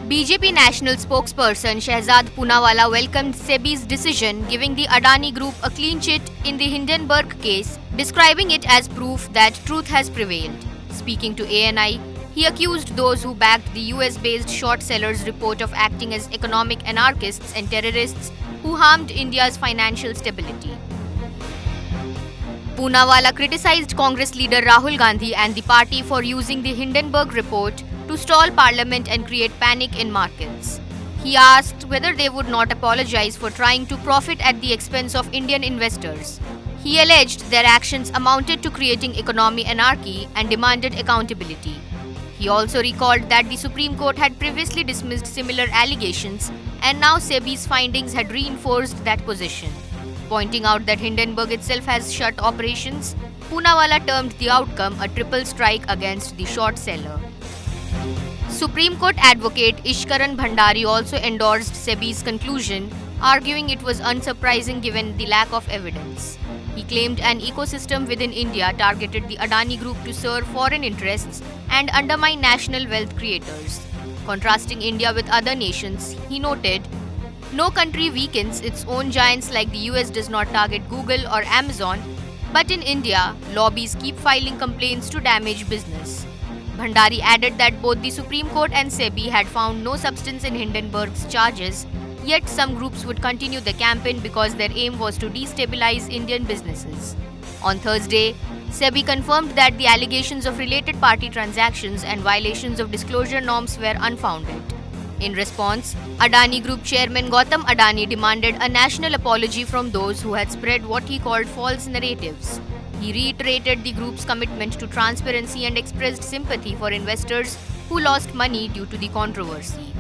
BJP national spokesperson Shehzad Poonawalla welcomed SEBI's decision giving the Adani Group a clean chit in the Hindenburg case, describing it as proof that truth has prevailed. Speaking to ANI, he accused those who backed the US-based short sellers' report of acting as economic anarchists and terrorists who harmed India's financial stability. Poonawalla criticized Congress leader Rahul Gandhi and the party for using the Hindenburg report to stall parliament and create panic in markets. He asked whether they would not apologize for trying to profit at the expense of Indian investors. He alleged their actions amounted to creating economic anarchy and demanded accountability. He also recalled that the Supreme Court had previously dismissed similar allegations, and now SEBI's findings had reinforced that position. Pointing out that Hindenburg itself has shut operations, Poonawalla termed the outcome a triple strike against the short seller. Supreme Court advocate Ishkaran Bhandari also endorsed SEBI's conclusion, arguing it was unsurprising given the lack of evidence. He claimed an ecosystem within India targeted the Adani Group to serve foreign interests and undermine national wealth creators. Contrasting India with other nations, he noted, "No country weakens its own giants like the US does not target Google or Amazon, but in India, lobbies keep filing complaints to damage business." Bhandari added that both the Supreme Court and SEBI had found no substance in Hindenburg's charges, yet some groups would continue the campaign because their aim was to destabilize Indian businesses. On Thursday, SEBI confirmed that the allegations of related party transactions and violations of disclosure norms were unfounded. In response, Adani Group chairman Gautam Adani demanded a national apology from those who had spread what he called false narratives. He reiterated the group's commitment to transparency and expressed sympathy for investors who lost money due to the controversy.